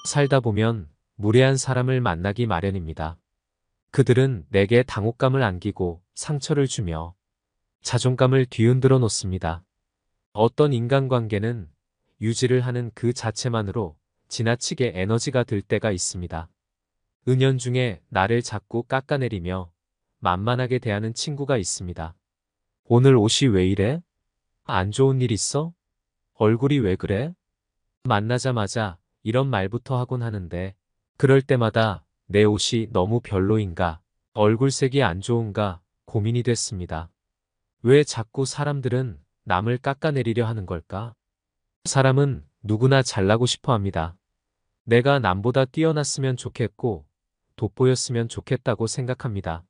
살다 보면 무례한 사람을 만나기 마련입니다. 그들은 내게 당혹감을 안기고 상처를 주며 자존감을 뒤흔들어 놓습니다. 어떤 인간관계는 유지를 하는 그 자체만으로 지나치게 에너지가 들 때가 있습니다. 은연중에 나를 자꾸 깎아내리며 만만하게 대하는 친구가 있습니다. 오늘 옷이 왜 이래? 안 좋은 일 있어? 얼굴이 왜 그래? 만나자마자 이런 말부터 하곤 하는데 그럴 때마다 내 옷이 너무 별로인가? 얼굴색이 안 좋은가? 고민이 됐습니다. 왜 자꾸 사람들은 남을 깎아내리려 하는 걸까? 사람은 누구나 잘나고 싶어 합니다. 내가 남보다 뛰어났으면 좋겠고 돋보였으면 좋겠다고 생각합니다.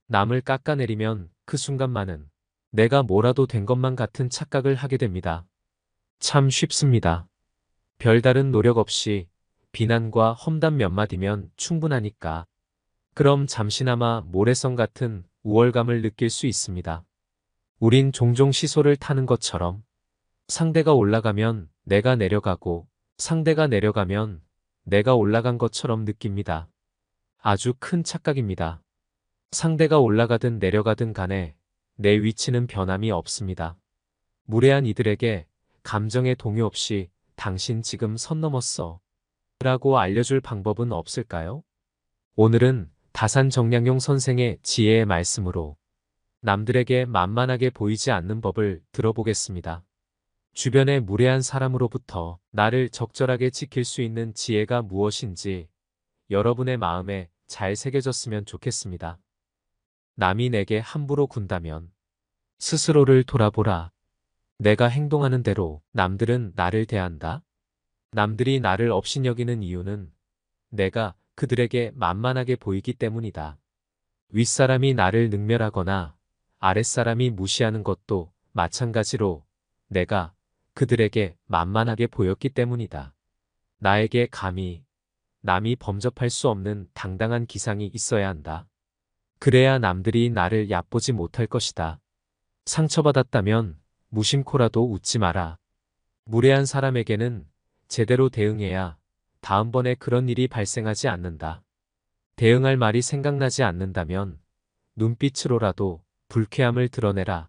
남을 깎아내리면 그 순간만은 내가 뭐라도 된 것만 같은 착각을 하게 됩니다. 참 쉽습니다. 별다른 노력 없이 비난과 험담 몇 마디면 충분하니까. 그럼 잠시나마 모래성 같은 우월감을 느낄 수 있습니다. 우린 종종 시소를 타는 것처럼 상대가 올라가면 내가 내려가고 상대가 내려가면 내가 올라간 것처럼 느낍니다. 아주 큰 착각입니다. 상대가 올라가든 내려가든 간에 내 위치는 변함이 없습니다. 무례한 이들에게 감정의 동요 없이 당신 지금 선 넘었어 라고 알려줄 방법은 없을까요? 오늘은 다산정량용 선생의 지혜의 말씀으로 남들에게 만만하게 보이지 않는 법을 들어보겠습니다. 주변의 무례한 사람으로부터 나를 적절하게 지킬 수 있는 지혜가 무엇인지 여러분의 마음에 잘 새겨졌으면 좋겠습니다. 남이 내게 함부로 군다면 스스로를 돌아보라. 내가 행동하는 대로 남들은 나를 대한다. 남들이 나를 업신여기는 이유는 내가 그들에게 만만하게 보이기 때문이다. 윗사람이 나를 능멸하거나 아랫사람이 무시하는 것도 마찬가지로 내가 그들에게 만만하게 보였기 때문이다. 나에게 감히 남이 범접할 수 없는 당당한 기상이 있어야 한다. 그래야 남들이 나를 얕보지 못할 것이다. 상처받았다면 무심코라도 웃지 마라. 무례한 사람에게는 제대로 대응해야 다음번에 그런 일이 발생하지 않는다. 대응할 말이 생각나지 않는다면 눈빛으로라도 불쾌함을 드러내라.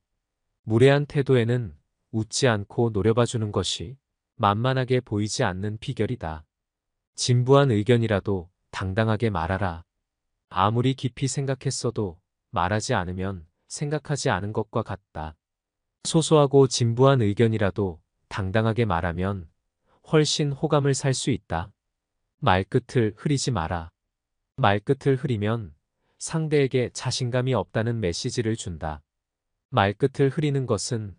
무례한 태도에는 웃지 않고 노려봐주는 것이 만만하게 보이지 않는 비결이다. 진부한 의견이라도 당당하게 말하라. 아무리 깊이 생각했어도 말하지 않으면 생각하지 않은 것과 같다. 소소하고 진부한 의견이라도 당당하게 말하면 훨씬 호감을 살 수 있다. 말끝을 흐리지 마라. 말끝을 흐리면 상대에게 자신감이 없다는 메시지를 준다. 말끝을 흐리는 것은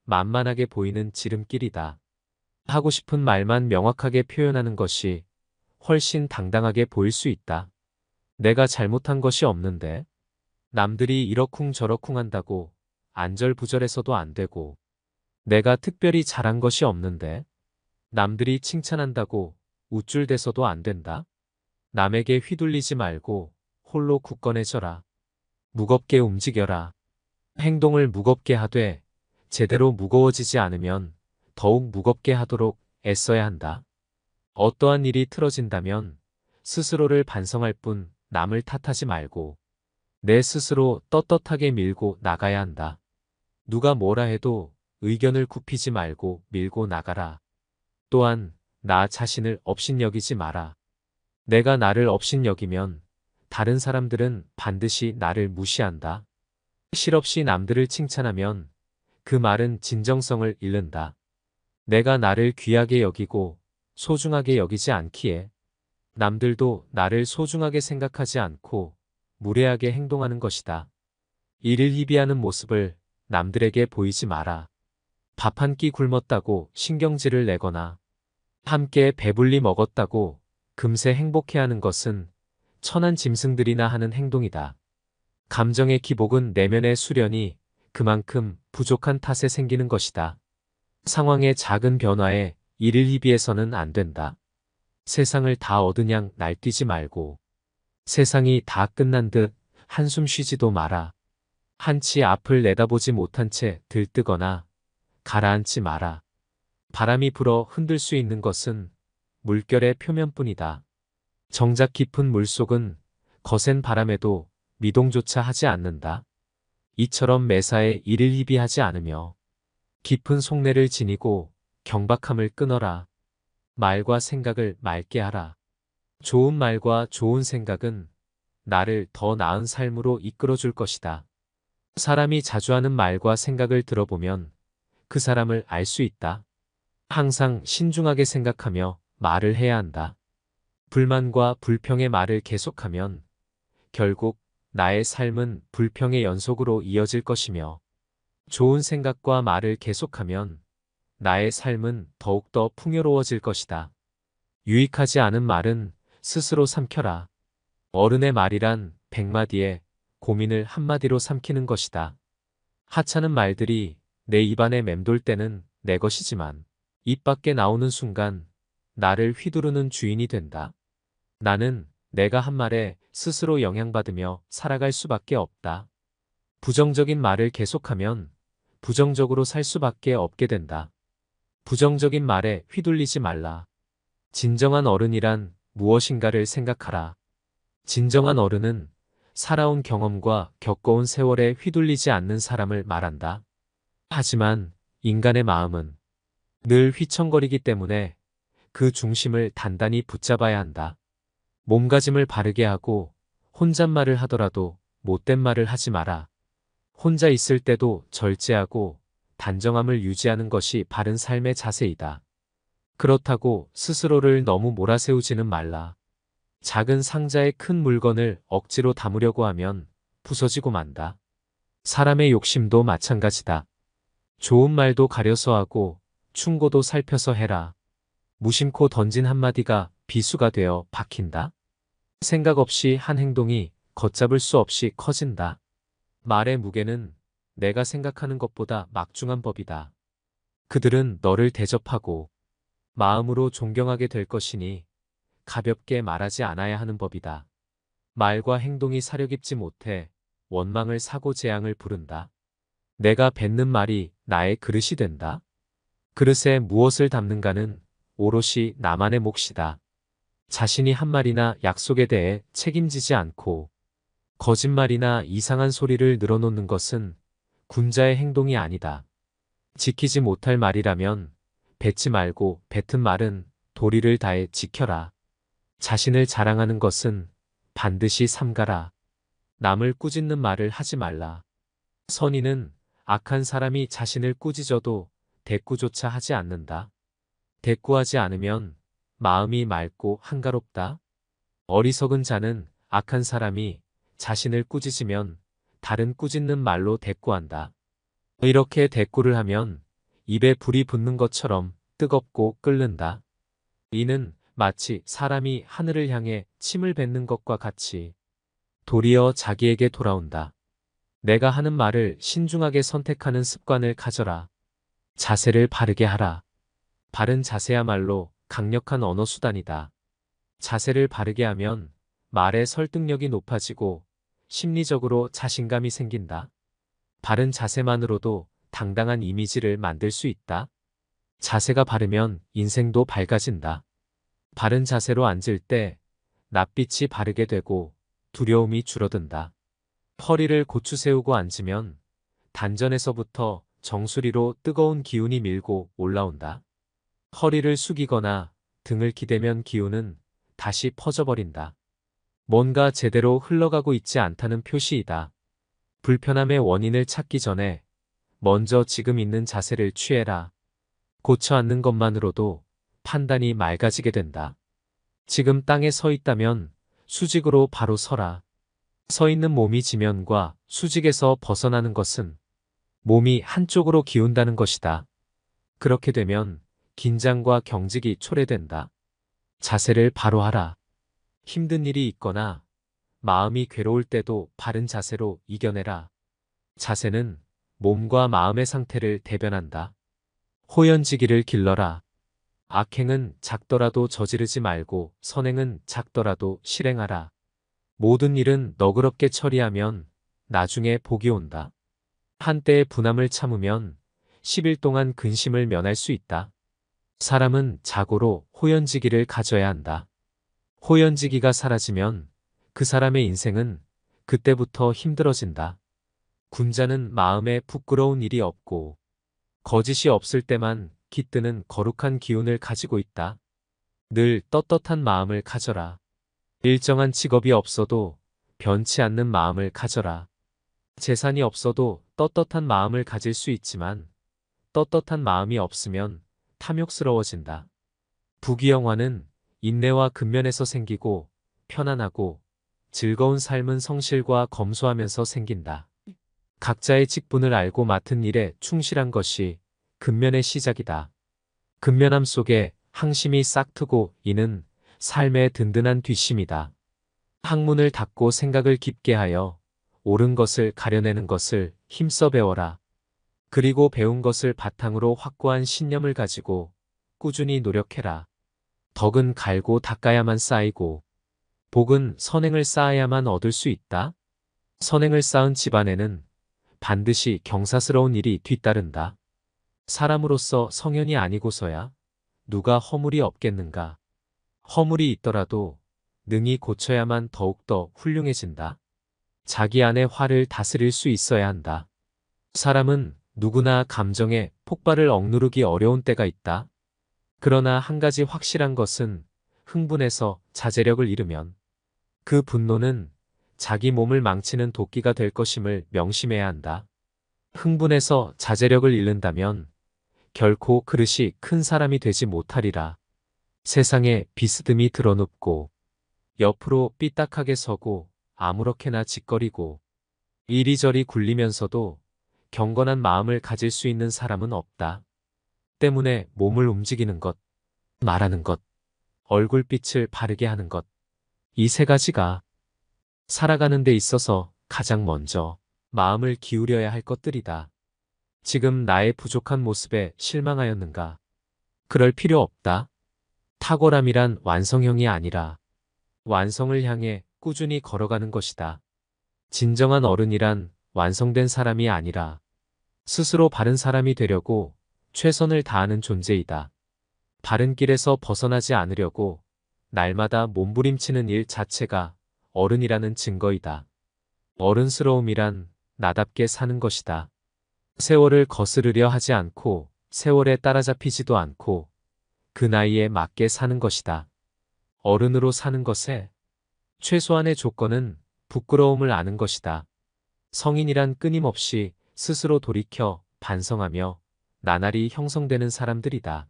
만만하게 보이는 지름길이다. 하고 싶은 말만 명확하게 표현하는 것이 훨씬 당당하게 보일 수 있다. 내가 잘못한 것이 없는데 남들이 이러쿵저러쿵 한다고 안절부절해서도 안 되고 내가 특별히 잘한 것이 없는데 남들이 칭찬한다고 우쭐대서도 안 된다. 남에게 휘둘리지 말고 홀로 굳건해져라. 무겁게 움직여라. 행동을 무겁게 하되 제대로 무거워지지 않으면 더욱 무겁게 하도록 애써야 한다. 어떠한 일이 틀어진다면 스스로를 반성할 뿐 남을 탓하지 말고 내 스스로 떳떳하게 밀고 나가야 한다. 누가 뭐라 해도 의견을 굽히지 말고 밀고 나가라. 또한 나 자신을 업신여기지 마라. 내가 나를 업신여기면 다른 사람들은 반드시 나를 무시한다. 실없이 남들을 칭찬하면 그 말은 진정성을 잃는다. 내가 나를 귀하게 여기고 소중하게 여기지 않기에 남들도 나를 소중하게 생각하지 않고 무례하게 행동하는 것이다. 이를 희비하는 모습을 남들에게 보이지 마라. 밥 한 끼 굶었다고 신경질을 내거나 함께 배불리 먹었다고 금세 행복해하는 것은 천한 짐승들이나 하는 행동이다. 감정의 기복은 내면의 수련이 그만큼 부족한 탓에 생기는 것이다. 상황의 작은 변화에 이를 희비해서는 안 된다. 세상을 다 얻은 양 날뛰지 말고 세상이 다 끝난 듯 한숨 쉬지도 마라. 한치 앞을 내다보지 못한 채 들뜨거나 가라앉지 마라. 바람이 불어 흔들 수 있는 것은 물결의 표면뿐이다. 정작 깊은 물속은 거센 바람에도 미동조차 하지 않는다. 이처럼 매사에 이를 희비하지 않으며 깊은 속내를 지니고 경박함을 끊어라. 말과 생각을 맑게 하라. 좋은 말과 좋은 생각은 나를 더 나은 삶으로 이끌어줄 것이다. 사람이 자주 하는 말과 생각을 들어보면 그 사람을 알 수 있다. 항상 신중하게 생각하며 말을 해야 한다. 불만과 불평의 말을 계속하면 결국 나의 삶은 불평의 연속으로 이어질 것이며 좋은 생각과 말을 계속하면 나의 삶은 더욱더 풍요로워질 것이다. 유익하지 않은 말은 스스로 삼켜라. 어른의 말이란 100마디에 고민을 한마디로 삼키는 것이다. 하찮은 말들이 내 입안에 맴돌 때는 내 것이지만 입 밖에 나오는 순간 나를 휘두르는 주인이 된다. 나는 내가 한 말에 스스로 영향받으며 살아갈 수밖에 없다. 부정적인 말을 계속하면 부정적으로 살 수밖에 없게 된다. 부정적인 말에 휘둘리지 말라. 진정한 어른이란 무엇인가를 생각하라. 진정한 어른은 살아온 경험과 겪어온 세월에 휘둘리지 않는 사람을 말한다. 하지만 인간의 마음은 늘 휘청거리기 때문에 그 중심을 단단히 붙잡아야 한다. 몸가짐을 바르게 하고 혼잣말을 하더라도 못된 말을 하지 마라. 혼자 있을 때도 절제하고 단정함을 유지하는 것이 바른 삶의 자세이다. 그렇다고 스스로를 너무 몰아세우지는 말라. 작은 상자에 큰 물건을 억지로 담으려고 하면 부서지고 만다. 사람의 욕심도 마찬가지다. 좋은 말도 가려서 하고 충고도 살펴서 해라. 무심코 던진 한마디가 비수가 되어 박힌다. 생각 없이 한 행동이 걷잡을 수 없이 커진다. 말의 무게는 내가 생각하는 것보다 막중한 법이다. 그들은 너를 대접하고 마음으로 존경하게 될 것이니 가볍게 말하지 않아야 하는 법이다. 말과 행동이 사려 깊지 못해 원망을 사고 재앙을 부른다. 내가 뱉는 말이 나의 그릇이 된다. 그릇에 무엇을 담는가는 오롯이 나만의 몫이다. 자신이 한 말이나 약속에 대해 책임지지 않고 거짓말이나 이상한 소리를 늘어놓는 것은 군자의 행동이 아니다. 지키지 못할 말이라면 뱉지 말고 뱉은 말은 도리를 다해 지켜라. 자신을 자랑하는 것은 반드시 삼가라. 남을 꾸짖는 말을 하지 말라. 선인은 악한 사람이 자신을 꾸짖어도 대꾸조차 하지 않는다. 대꾸하지 않으면 마음이 맑고 한가롭다. 어리석은 자는 악한 사람이 자신을 꾸짖으면 다른 꾸짖는 말로 대꾸한다. 이렇게 대꾸를 하면 입에 불이 붙는 것처럼 뜨겁고 끓는다. 이는 마치 사람이 하늘을 향해 침을 뱉는 것과 같이 도리어 자기에게 돌아온다. 내가 하는 말을 신중하게 선택하는 습관을 가져라. 자세를 바르게 하라. 바른 자세야말로 강력한 언어 수단이다. 자세를 바르게 하면 말의 설득력이 높아지고 심리적으로 자신감이 생긴다. 바른 자세만으로도 당당한 이미지를 만들 수 있다. 자세가 바르면 인생도 밝아진다. 바른 자세로 앉을 때 낯빛이 바르게 되고 두려움이 줄어든다. 허리를 고추 세우고 앉으면 단전에서부터 정수리로 뜨거운 기운이 밀고 올라온다. 허리를 숙이거나 등을 기대면 기운은 다시 퍼져버린다. 뭔가 제대로 흘러가고 있지 않다는 표시이다. 불편함의 원인을 찾기 전에 먼저 지금 있는 자세를 취해라. 고쳐 앉는 것만으로도 판단이 맑아지게 된다. 지금 땅에 서 있다면 수직으로 바로 서라. 서 있는 몸이 지면과 수직에서 벗어나는 것은 몸이 한쪽으로 기운다는 것이다. 그렇게 되면 긴장과 경직이 초래된다. 자세를 바로 하라. 힘든 일이 있거나 마음이 괴로울 때도 바른 자세로 이겨내라. 자세는 몸과 마음의 상태를 대변한다. 호연지기를 길러라. 악행은 작더라도 저지르지 말고 선행은 작더라도 실행하라. 모든 일은 너그럽게 처리하면 나중에 복이 온다. 한때의 분함을 참으면 10일 동안 근심을 면할 수 있다. 사람은 자고로 호연지기를 가져야 한다. 호연지기가 사라지면 그 사람의 인생은 그때부터 힘들어진다. 군자는 마음에 부끄러운 일이 없고 거짓이 없을 때만 깃드는 거룩한 기운을 가지고 있다. 늘 떳떳한 마음을 가져라. 일정한 직업이 없어도 변치 않는 마음을 가져라. 재산이 없어도 떳떳한 마음을 가질 수 있지만 떳떳한 마음이 없으면 탐욕스러워진다. 부귀영화는 인내와 근면에서 생기고 편안하고 즐거운 삶은 성실과 검소하면서 생긴다. 각자의 직분을 알고 맡은 일에 충실한 것이 근면의 시작이다. 근면함 속에 항심이 싹트고 이는 삶의 든든한 뒷심이다. 학문을 닫고 생각을 깊게 하여 옳은 것을 가려내는 것을 힘써 배워라. 그리고 배운 것을 바탕으로 확고한 신념을 가지고 꾸준히 노력해라. 덕은 갈고 닦아야만 쌓이고 복은 선행을 쌓아야만 얻을 수 있다. 선행을 쌓은 집안에는 반드시 경사스러운 일이 뒤따른다. 사람으로서 성현이 아니고서야 누가 허물이 없겠는가. 허물이 있더라도 능히 고쳐야만 더욱더 훌륭해진다. 자기 안의 화를 다스릴 수 있어야 한다. 사람은 누구나 감정의 폭발을 억누르기 어려운 때가 있다. 그러나 한 가지 확실한 것은 흥분해서 자제력을 잃으면 그 분노는 자기 몸을 망치는 도끼가 될 것임을 명심해야 한다. 흥분해서 자제력을 잃는다면 결코 그릇이 큰 사람이 되지 못하리라. 세상에 비스듬히 드러눕고 옆으로 삐딱하게 서고 아무렇게나 짓거리고 이리저리 굴리면서도 경건한 마음을 가질 수 있는 사람은 없다. 때문에 몸을 움직이는 것, 말하는 것, 얼굴빛을 바르게 하는 것, 이 세 가지가 살아가는 데 있어서 가장 먼저 마음을 기울여야 할 것들이다. 지금 나의 부족한 모습에 실망하였는가? 그럴 필요 없다. 탁월함이란 완성형이 아니라 완성을 향해 꾸준히 걸어가는 것이다. 진정한 어른이란 완성된 사람이 아니라 스스로 바른 사람이 되려고 최선을 다하는 존재이다. 바른 길에서 벗어나지 않으려고 날마다 몸부림치는 일 자체가 어른이라는 증거이다. 어른스러움이란 나답게 사는 것이다. 세월을 거스르려 하지 않고 세월에 따라잡히지도 않고 그 나이에 맞게 사는 것이다. 어른으로 사는 것에 최소한의 조건은 부끄러움을 아는 것이다. 성인이란 끊임없이 스스로 돌이켜 반성하며 나날이 형성되는 사람들이다.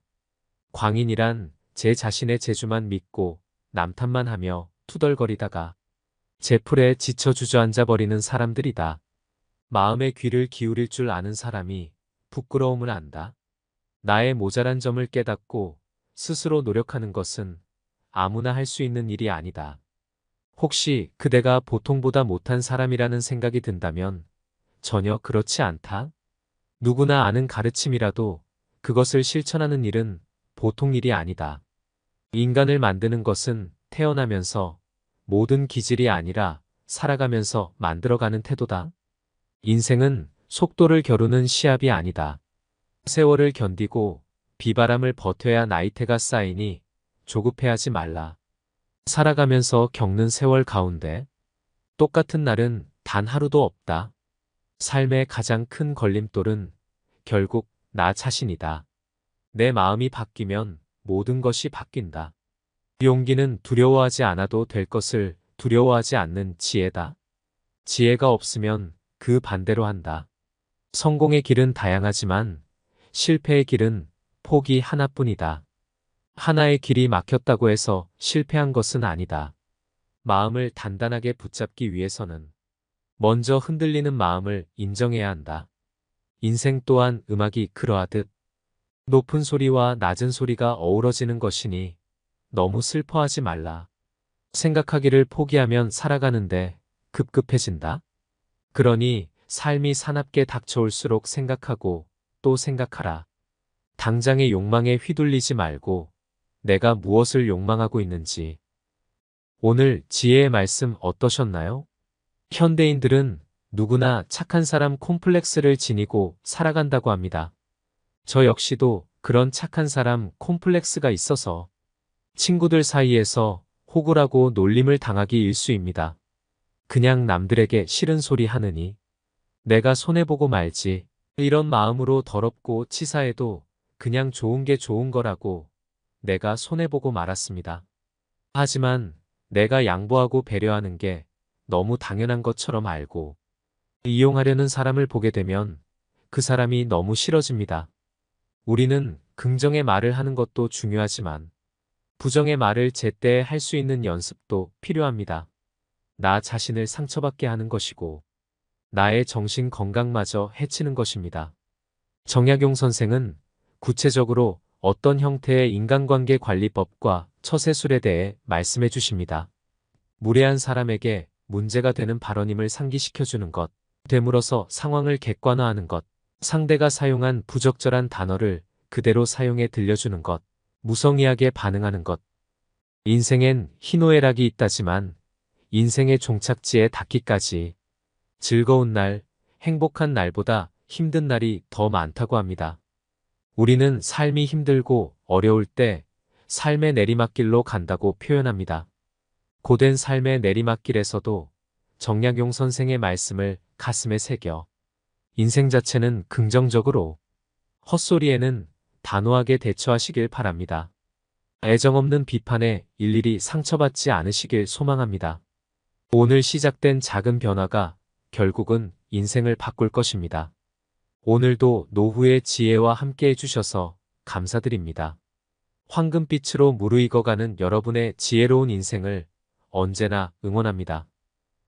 광인이란 제 자신의 재주만 믿고 남탓만 하며 투덜거리다가 제풀에 지쳐 주저앉아 버리는 사람들이다. 마음의 귀를 기울일 줄 아는 사람이 부끄러움을 안다. 나의 모자란 점을 깨닫고 스스로 노력하는 것은 아무나 할 수 있는 일이 아니다. 혹시 그대가 보통보다 못한 사람이라는 생각이 든다면 전혀 그렇지 않다. 누구나 아는 가르침이라도 그것을 실천하는 일은 보통 일이 아니다. 인간을 만드는 것은 태어나면서 모든 기질이 아니라 살아가면서 만들어가는 태도다. 인생은 속도를 겨루는 시합이 아니다. 세월을 견디고 비바람을 버텨야 나이테가 쌓이니 조급해하지 말라. 살아가면서 겪는 세월 가운데 똑같은 날은 단 하루도 없다. 삶의 가장 큰 걸림돌은 결국 나 자신이다. 내 마음이 바뀌면 모든 것이 바뀐다. 용기는 두려워하지 않아도 될 것을 두려워하지 않는 지혜다. 지혜가 없으면 그 반대로 한다. 성공의 길은 다양하지만 실패의 길은 폭이 하나뿐이다. 하나의 길이 막혔다고 해서 실패한 것은 아니다. 마음을 단단하게 붙잡기 위해서는 먼저 흔들리는 마음을 인정해야 한다. 인생 또한 음악이 그러하듯 높은 소리와 낮은 소리가 어우러지는 것이니 너무 슬퍼하지 말라. 생각하기를 포기하면 살아가는데 급급해진다. 그러니 삶이 사납게 닥쳐올수록 생각하고 또 생각하라. 당장의 욕망에 휘둘리지 말고 내가 무엇을 욕망하고 있는지. 오늘 지혜의 말씀 어떠셨나요? 현대인들은 누구나 착한 사람 콤플렉스를 지니고 살아간다고 합니다. 저 역시도 그런 착한 사람 콤플렉스가 있어서 친구들 사이에서 호구라고 놀림을 당하기 일쑤입니다. 그냥 남들에게 싫은 소리 하느니 내가 손해보고 말지. 이런 마음으로 더럽고 치사해도 그냥 좋은 게 좋은 거라고 내가 손해보고 말았습니다. 하지만 내가 양보하고 배려하는 게 너무 당연한 것처럼 알고 이용하려는 사람을 보게 되면 그 사람이 너무 싫어집니다. 우리는 긍정의 말을 하는 것도 중요하지만 부정의 말을 제때 할 수 있는 연습도 필요합니다. 나 자신을 상처받게 하는 것이고 나의 정신 건강마저 해치는 것입니다. 정약용 선생은 구체적으로 어떤 형태의 인간관계 관리법과 처세술에 대해 말씀해 주십니다. 무례한 사람에게 문제가 되는 발언임을 상기시켜주는 것, 되물어서 상황을 객관화하는 것, 상대가 사용한 부적절한 단어를 그대로 사용해 들려주는 것, 무성의하게 반응하는 것. 인생엔 희노애락이 있다지만 인생의 종착지에 닿기까지 즐거운 날, 행복한 날보다 힘든 날이 더 많다고 합니다. 우리는 삶이 힘들고 어려울 때 삶의 내리막길로 간다고 표현합니다. 고된 삶의 내리막길에서도 정약용 선생의 말씀을 가슴에 새겨 인생 자체는 긍정적으로, 헛소리에는 단호하게 대처하시길 바랍니다. 애정 없는 비판에 일일이 상처받지 않으시길 소망합니다. 오늘 시작된 작은 변화가 결국은 인생을 바꿀 것입니다. 오늘도 노후의 지혜와 함께 해주셔서 감사드립니다. 황금빛으로 무르익어가는 여러분의 지혜로운 인생을 언제나 응원합니다.